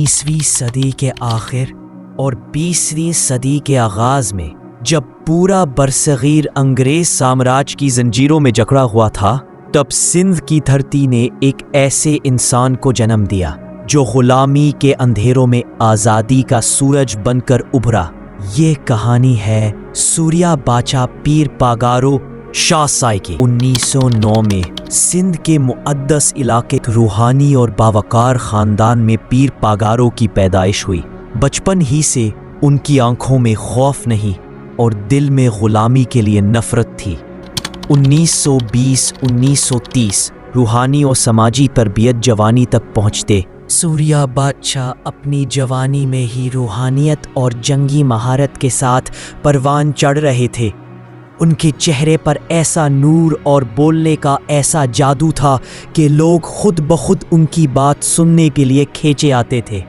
19ویں صدی کے آخر اور 20ویں صدی کے آغاز میں جب پورا برصغیر انگریز سامراج کی زنجیروں میں جکڑا ہوا تھا، تب سندھ کی دھرتی نے ایک ایسے انسان کو جنم دیا جو غلامی کے اندھیروں میں آزادی کا سورج بن کر ابھرا۔ یہ کہانی ہے سوریا باچا پیر پاگارو شاہ سائی کی۔ 1909 میں سندھ کے مقدس علاقے روحانی اور باوقار خاندان میں پیر پاگارو کی پیدائش ہوئی۔ بچپن ہی سے ان کی آنکھوں میں خوف نہیں اور دل میں غلامی کے لیے نفرت تھی۔ 1920-1930 روحانی اور سماجی تربیت جوانی تک پہنچتے سوریا بادشاہ اپنی جوانی میں ہی روحانیت اور جنگی مہارت کے ساتھ پروان چڑھ رہے تھے۔ ان کے چہرے پر ایسا نور اور بولنے کا ایسا جادو تھا کہ لوگ خود بخود ان کی بات سننے کے لیے کھینچے آتے تھے۔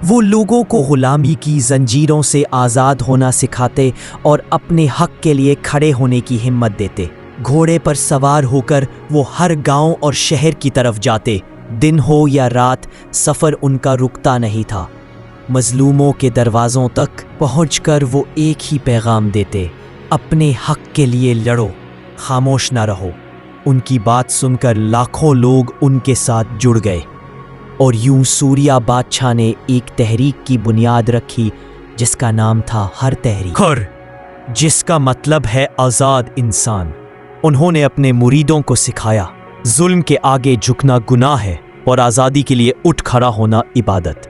وہ لوگوں کو غلامی کی زنجیروں سے آزاد ہونا سکھاتے اور اپنے حق کے لیے کھڑے ہونے کی ہمت دیتے۔ گھوڑے پر سوار ہو کر وہ ہر گاؤں اور شہر کی طرف جاتے۔ دن ہو یا رات سفر ان کا رکتا نہیں تھا۔ مظلوموں کے دروازوں تک پہنچ کر وہ ایک ہی پیغام دیتے: اپنے حق کے لیے لڑو، خاموش نہ رہو۔ ان کی بات سن کر لاکھوں لوگ ان کے ساتھ جڑ گئے اور یوں سوریا بادشاہ نے ایک تحریک کی بنیاد رکھی جس کا نام تھا ہر تحریک، جس کا مطلب ہے آزاد انسان۔ انہوں نے اپنے مریدوں کو سکھایا ظلم کے آگے جھکنا گناہ ہے اور آزادی کے لیے اٹھ کھڑا ہونا عبادت۔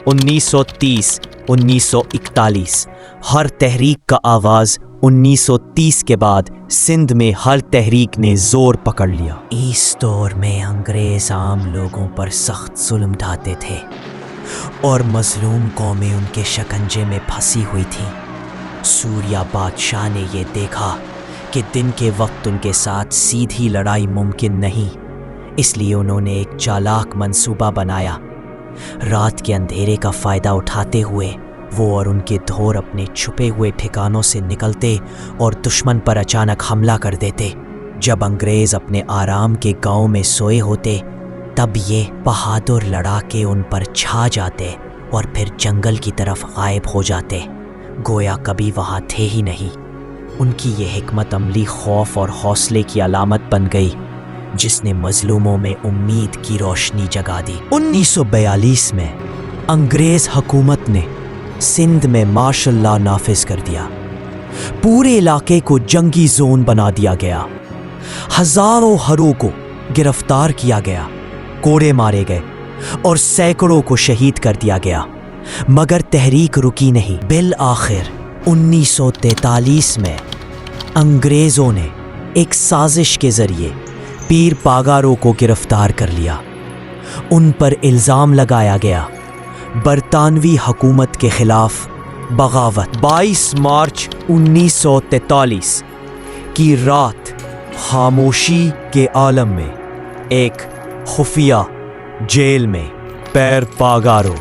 1930-1941 ہر تحریک کا آغاز 1930 کے بعد سندھ میں ہر تحریک نے زور پکڑ لیا۔ اس دور میں انگریز عام لوگوں پر سخت ظلم ڈھاتے تھے اور مظلوم قومیں ان کے شکنجے میں پھنسی ہوئی تھیں۔ سوریا بادشاہ نے یہ دیکھا کہ دن کے وقت ان کے ساتھ سیدھی لڑائی ممکن نہیں، اس لیے انہوں نے ایک چالاک منصوبہ بنایا۔ رات کے اندھیرے کا فائدہ اٹھاتے ہوئے وہ اور ان کے دھور اپنے چھپے ہوئے ٹھکانوں سے نکلتے اور دشمن پر اچانک حملہ کر دیتے۔ جب انگریز اپنے آرام کے گاؤں میں سوئے ہوتے تب یہ بہادر لڑاکے ان پر چھا جاتے اور پھر جنگل کی طرف غائب ہو جاتے، گویا کبھی وہاں تھے ہی نہیں۔ ان کی یہ حکمت عملی خوف اور حوصلے کی علامت بن گئی جس نے مظلوموں میں امید کی روشنی جگا دی۔ 1942 میں انگریز حکومت نے سندھ میں مارشل لا نافذ کر دیا۔ پورے علاقے کو جنگی زون بنا دیا گیا۔ ہزاروں ہروں کو گرفتار کیا گیا، کوڑے مارے گئے اور سینکڑوں کو شہید کر دیا گیا، مگر تحریک رکی نہیں۔ بالآخر 1943 میں انگریزوں نے ایک سازش کے ذریعے پیر پاگارو کو گرفتار کر لیا۔ ان پر الزام لگایا گیا برطانوی حکومت کے خلاف بغاوت۔ 22 مارچ 1943 کی رات خاموشی کے عالم میں ایک خفیہ جیل میں پیر پاگارو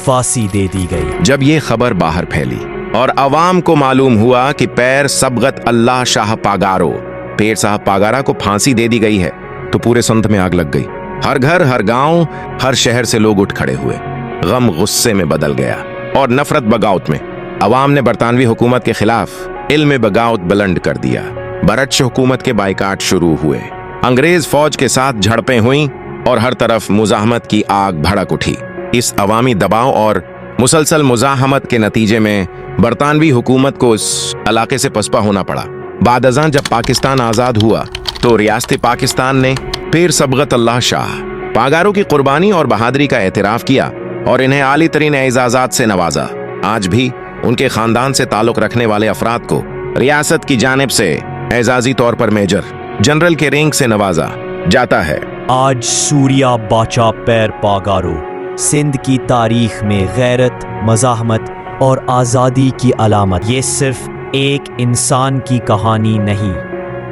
پھانسی دے دی گئی۔ جب یہ خبر باہر پھیلی اور عوام کو معلوم ہوا کہ پیر سبغت اللہ شاہ پاگارو پیر صاحب پاگارا کو پھانسی دے دی گئی ہے تو پورے سندھ میں آگ لگ گئی۔ ہر گھر، ہر گاؤں، ہر شہر سے لوگ اٹھ کھڑے ہوئے۔ غم غصے میں بدل گیا اور نفرت بغاوت میں۔ عوام نے برطانوی حکومت کے خلاف علم بغاوت بلند کر دیا۔ برٹش حکومت کے بائیکاٹ شروع ہوئے۔ انگریز فوج کے ساتھ جھڑپیں ہوئیں اور ہر طرف مزاحمت کی آگ بھڑک اٹھی۔ اس عوامی دباؤ اور مسلسل مزاحمت کے نتیجے میں برطانوی حکومت کو اس علاقے سے پسپا ہونا پڑا۔ بعد ازاں جب پاکستان آزاد ہوا تو ریاست پاکستان نے پیر سبغت اللہ شاہ پاگارو کی قربانی اور بہادری کا اعتراف کیا اور انہیں عالی ترین اعزازات سے نوازا۔ آج بھی ان کے خاندان سے تعلق رکھنے والے افراد کو ریاست کی جانب سے اعزازی طور پر میجر جنرل کے رینک سے نوازا جاتا ہے۔ آج سوریا باچا پیر پاگارو سندھ کی تاریخ میں غیرت، مزاحمت اور آزادی کی علامت۔ یہ صرف ایک انسان کی کہانی نہیں،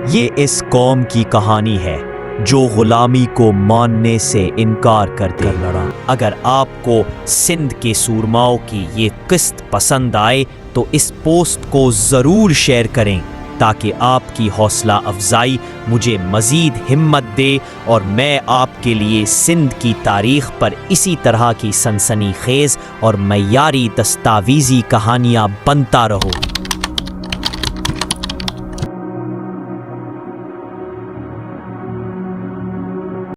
یہ اس قوم کی کہانی ہے جو غلامی کو ماننے سے انکار کر لڑا۔ اگر آپ کو سندھ کے سورماؤں کی یہ قسط پسند آئے تو اس پوسٹ کو ضرور شیئر کریں تاکہ آپ کی حوصلہ افزائی مجھے مزید ہمت دے اور میں آپ کے لیے سندھ کی تاریخ پر اسی طرح کی سنسنی خیز اور معیاری دستاویزی کہانیاں بنتا رہوں۔